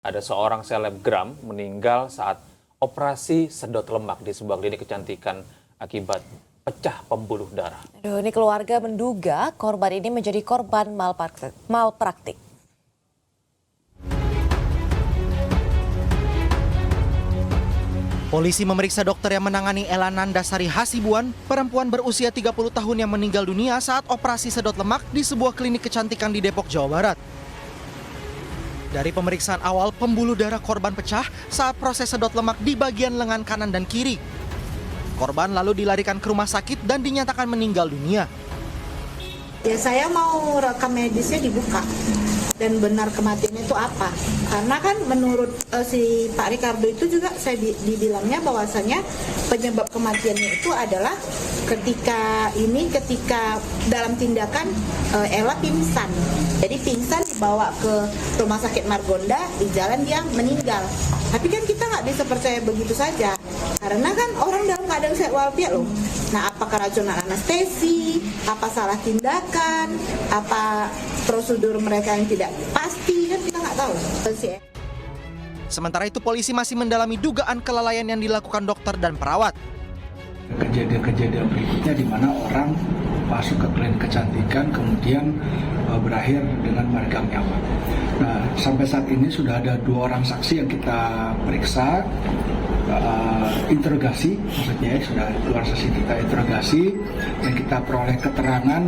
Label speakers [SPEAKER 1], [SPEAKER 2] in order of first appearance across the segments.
[SPEAKER 1] Ada seorang selebgram meninggal saat operasi sedot lemak di sebuah klinik kecantikan akibat pecah pembuluh darah.
[SPEAKER 2] Aduh, ini keluarga menduga korban ini menjadi korban malpraktik.
[SPEAKER 3] Polisi memeriksa dokter yang menangani Ela Nandasari Hasibuan, perempuan berusia 30 tahun yang meninggal dunia saat operasi sedot lemak di sebuah klinik kecantikan di Depok, Jawa Barat. Dari pemeriksaan awal, pembuluh darah korban pecah saat proses sedot lemak di bagian lengan kanan dan kiri. Korban lalu dilarikan ke rumah sakit dan dinyatakan meninggal dunia.
[SPEAKER 4] Ya saya mau rekam medisnya dibuka dan benar kematiannya itu apa. Karena kan menurut si Pak Ricardo itu juga saya dibilangnya bahwasanya penyebab kematiannya itu adalah ketika dalam tindakan Ella pingsan. Jadi pingsan dibawa ke rumah sakit Margonda, di jalan dia meninggal. Tapi kan kita nggak bisa percaya begitu saja. Karena kan orang dalam keadaan sehat walafiat loh. Nah, apakah racun anestesi, apa salah tindakan, apa prosedur mereka yang tidak pasti, kan kita nggak tahu.
[SPEAKER 3] Sementara itu polisi masih mendalami dugaan kelalaian yang dilakukan dokter dan perawat.
[SPEAKER 5] Kejadian-kejadian berikutnya di mana orang masuk ke klinik kecantikan kemudian berakhir dengan meregang nyawa. Nah, sampai saat ini sudah ada 2 orang saksi yang kita periksa, interogasi, maksudnya sudah 2 orang saksi kita interogasi dan kita peroleh keterangan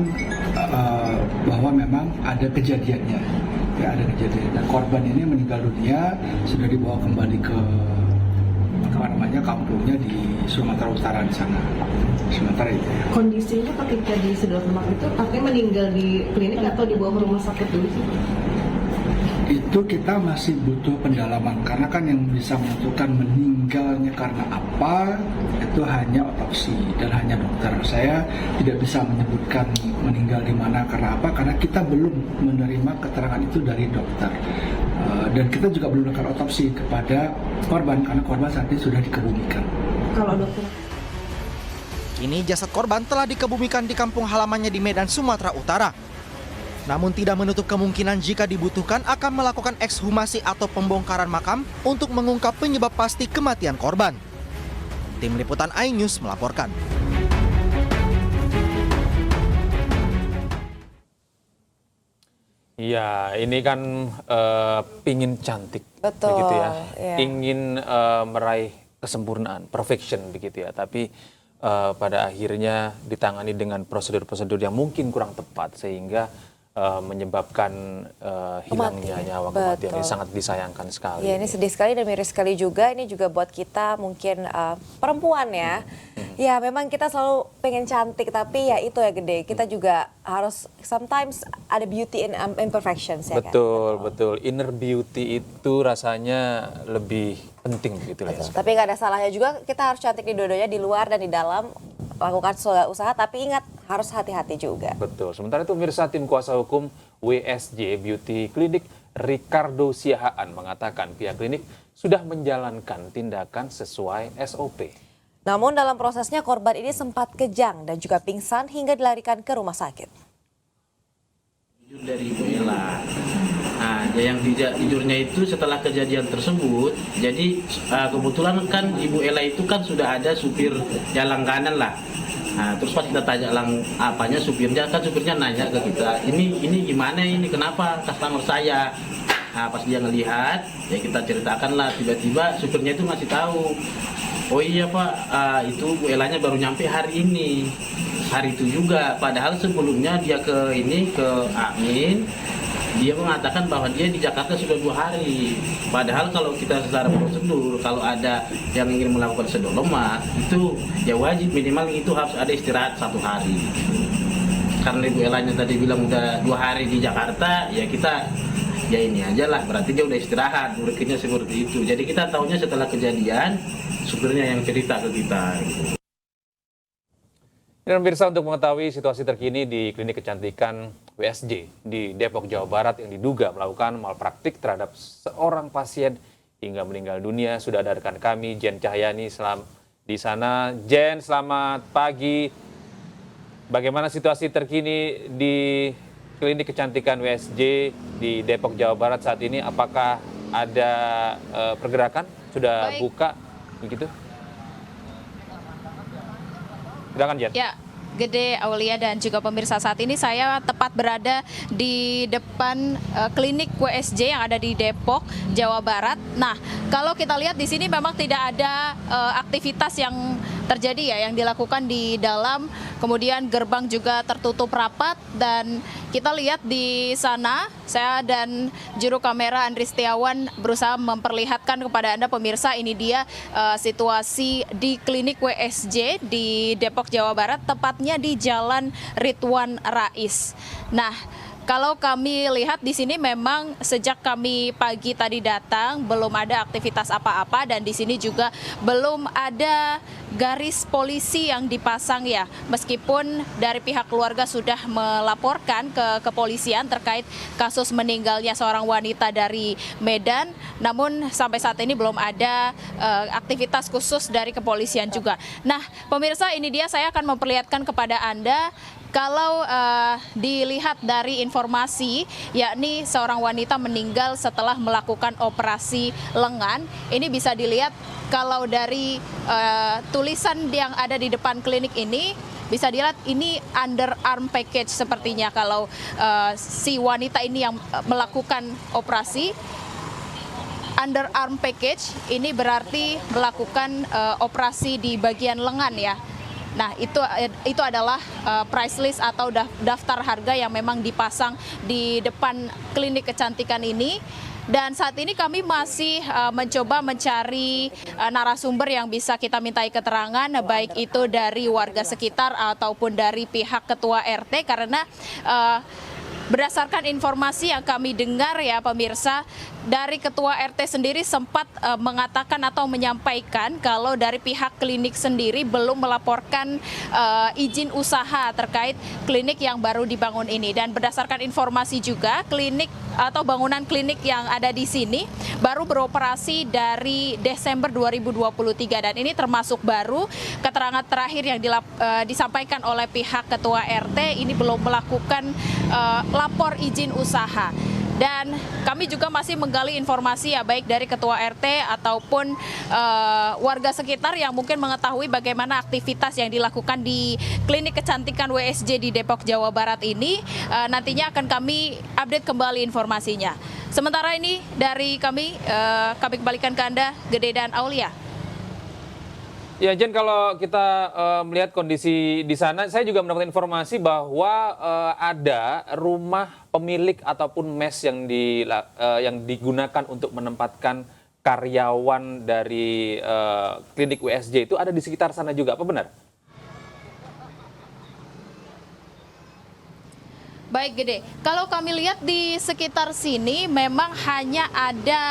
[SPEAKER 5] bahwa memang ada kejadiannya, ya ada kejadian. Dan korban ini meninggal dunia sudah dibawa kembali ke kampungnya di Sumatera Utara di sana. Sementara itu.
[SPEAKER 6] Kondisinya ketika di sedot lemak itu artinya meninggal di klinik atau dibawa ke rumah sakit dulu sih?
[SPEAKER 5] Itu kita masih butuh pendalaman karena kan yang bisa menentukan meninggalnya karena apa itu hanya otopsi dan hanya dokter. Saya tidak bisa menyebutkan meninggal di mana karena apa karena kita belum menerima keterangan itu dari dokter. Dan kita juga belum melakukan otopsi kepada korban karena korban saat ini sudah dikebumikan.
[SPEAKER 6] Kalau dokter?
[SPEAKER 3] Kini jasad korban telah dikebumikan di kampung halamannya di Medan, Sumatera Utara. Namun tidak menutup kemungkinan jika dibutuhkan akan melakukan ekshumasi atau pembongkaran makam untuk mengungkap penyebab pasti kematian korban. Tim Liputan iNews melaporkan.
[SPEAKER 1] Ya, ini kan pingin cantik,
[SPEAKER 2] Betul,
[SPEAKER 1] begitu ya.
[SPEAKER 2] ya.
[SPEAKER 1] Ingin meraih kesempurnaan, perfection begitu ya. Tapi pada akhirnya ditangani dengan prosedur-prosedur yang mungkin kurang tepat sehingga menyebabkan hilangnya nyawa kematian. Ini sangat disayangkan sekali.
[SPEAKER 2] Ya, ini sedih sekali dan miris sekali juga. Ini juga buat kita mungkin perempuan ya. Ya memang kita selalu pengen cantik tapi ya itu ya gede. Kita juga harus sometimes ada beauty in imperfections ya
[SPEAKER 1] Betul,
[SPEAKER 2] kan?
[SPEAKER 1] betul. Inner beauty itu rasanya lebih penting begitu ya.
[SPEAKER 2] Tapi nggak ada salahnya juga kita harus cantik di dua-duanya, di luar dan di dalam. Lakukan segala usaha tapi ingat harus hati-hati juga.
[SPEAKER 1] Betul. Sementara itu Mirsa, tim kuasa hukum WSJ Beauty Clinic Ricardo Siahaan mengatakan pihak klinik sudah menjalankan tindakan sesuai SOP.
[SPEAKER 2] Namun dalam prosesnya korban ini sempat kejang dan juga pingsan hingga dilarikan ke rumah sakit.
[SPEAKER 7] Jujur dari Ibu Ella. Nah, yang tidurnya itu setelah kejadian tersebut, jadi kebetulan kan Ibu Ella itu kan sudah ada supir jalan kanan lah. Nah, terus pas kita tanya apanya supirnya, kan supirnya nanya ke kita, ini gimana ini, kenapa customer saya? Nah, pas dia ngelihat, ya kita ceritakan lah, tiba-tiba supirnya itu ngasih tahu, oh iya Pak, itu Bu Ellanya baru nyampe hari ini. Hari itu juga, padahal sebelumnya dia ke Amin, dia mengatakan bahwa dia di Jakarta sudah 2 hari. Padahal kalau kita secara prosedur, kalau ada yang ingin melakukan sedot lemak, itu ya wajib minimal itu harus ada istirahat 1 hari. Karena Ibu Ellanya tadi bilang udah 2 hari di Jakarta, ya kita ya ini aja lah, berarti dia udah istirahat, berikutnya seperti itu. Jadi kita tahunya setelah kejadian, supirnya yang cerita ke kita.
[SPEAKER 1] Dan pemirsa, untuk mengetahui situasi terkini di klinik kecantikan WSJ di Depok, Jawa Barat yang diduga melakukan malpraktik terhadap seorang pasien hingga meninggal dunia, sudah ada rekan kami Jen Cahyani di sana. Jen, selamat pagi. Bagaimana situasi terkini di klinik kecantikan WSJ di Depok, Jawa Barat saat ini? Apakah ada pergerakan? Sudah
[SPEAKER 8] Baik.
[SPEAKER 1] buka begitu? Silakan Jen.
[SPEAKER 8] Ya, Gede, Aulia, dan juga pemirsa, saat ini saya tepat berada di depan klinik WSJ yang ada di Depok, Jawa Barat. Nah, kalau kita lihat di sini memang tidak ada aktivitas yang terjadi ya, yang dilakukan di dalam, kemudian gerbang juga tertutup rapat, dan kita lihat di sana, saya dan juru kamera Andri Setiawan berusaha memperlihatkan kepada Anda pemirsa, ini dia situasi di klinik WSJ di Depok, Jawa Barat, tepatnya di Jalan Ridwan Rais. Nah, kalau kami lihat di sini memang sejak kami pagi tadi datang belum ada aktivitas apa-apa, dan di sini juga belum ada garis polisi yang dipasang ya. Meskipun dari pihak keluarga sudah melaporkan ke kepolisian terkait kasus meninggalnya seorang wanita dari Medan, namun sampai saat ini belum ada aktivitas khusus dari kepolisian juga. Nah, pemirsa, ini dia saya akan memperlihatkan kepada Anda. Kalau dilihat dari informasi, yakni seorang wanita meninggal setelah melakukan operasi lengan. Ini bisa dilihat kalau dari tulisan yang ada di depan klinik ini, bisa dilihat ini underarm package sepertinya kalau si wanita ini yang melakukan operasi. Underarm package ini berarti melakukan operasi di bagian lengan ya. Nah, itu adalah price list atau daftar harga yang memang dipasang di depan klinik kecantikan ini. Dan saat ini kami masih mencoba mencari narasumber yang bisa kita mintai keterangan, baik itu dari warga sekitar ataupun dari pihak ketua RT, karena berdasarkan informasi yang kami dengar ya pemirsa, dari ketua RT sendiri sempat mengatakan atau menyampaikan kalau dari pihak klinik sendiri belum melaporkan izin usaha terkait klinik yang baru dibangun ini. Dan berdasarkan informasi juga, klinik atau bangunan klinik yang ada di sini baru beroperasi dari Desember 2023, dan ini termasuk baru. Keterangan terakhir yang disampaikan oleh pihak ketua RT, ini belum melakukan lapor izin usaha. Dan kami juga masih menggali informasi ya, baik dari ketua RT ataupun warga sekitar yang mungkin mengetahui bagaimana aktivitas yang dilakukan di klinik kecantikan WSJ di Depok, Jawa Barat ini. Nantinya akan kami update kembali informasinya. Sementara ini dari kami kembalikan ke Anda, Gede dan Aulia.
[SPEAKER 1] Ya Jen, kalau kita melihat kondisi di sana, saya juga mendapat informasi bahwa ada rumah pemilik ataupun mes yang digunakan untuk menempatkan karyawan dari klinik WSJ itu ada di sekitar sana juga, apa benar?
[SPEAKER 8] Baik Gede, kalau kami lihat di sekitar sini memang hanya ada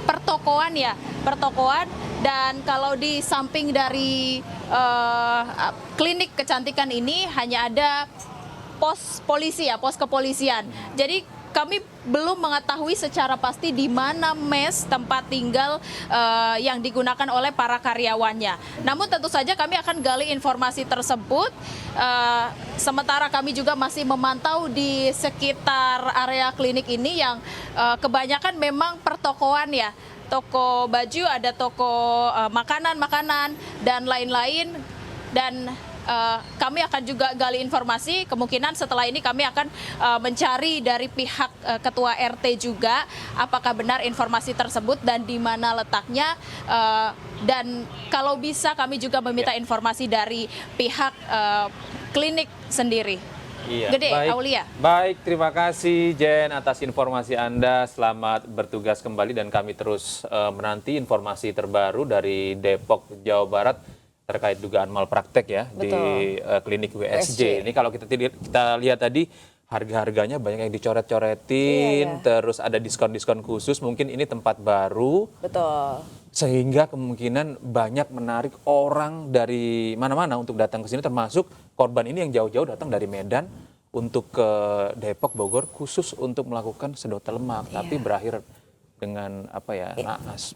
[SPEAKER 8] pertokoan ya, pertokoan. Dan kalau di samping dari klinik kecantikan ini hanya ada pos polisi ya, pos kepolisian. Jadi kami belum mengetahui secara pasti di mana mes tempat tinggal yang digunakan oleh para karyawannya. Namun tentu saja kami akan gali informasi tersebut. Sementara kami juga masih memantau di sekitar area klinik ini yang kebanyakan memang pertokoan ya. Toko baju, ada toko makanan dan lain-lain. Dan kami akan juga gali informasi, kemungkinan setelah ini kami akan mencari dari pihak ketua RT juga apakah benar informasi tersebut dan di mana letaknya, dan kalau bisa kami juga meminta informasi dari pihak klinik sendiri.
[SPEAKER 1] Iya,
[SPEAKER 8] Gede, Aulia.
[SPEAKER 1] Baik, terima kasih Jen atas informasi Anda. Selamat bertugas kembali dan kami terus menanti informasi terbaru dari Depok, Jawa Barat terkait dugaan malpraktek ya. Betul. Di klinik WSJ. Ini kalau kita lihat tadi harga-harganya banyak yang dicoret-coretin, terus ada diskon-diskon khusus. Mungkin ini tempat baru. Betul. Sehingga kemungkinan banyak menarik orang dari mana-mana untuk datang ke sini, termasuk korban ini yang jauh-jauh datang dari Medan untuk ke Depok, Bogor khusus untuk melakukan sedot lemak, tapi berakhir dengan naas.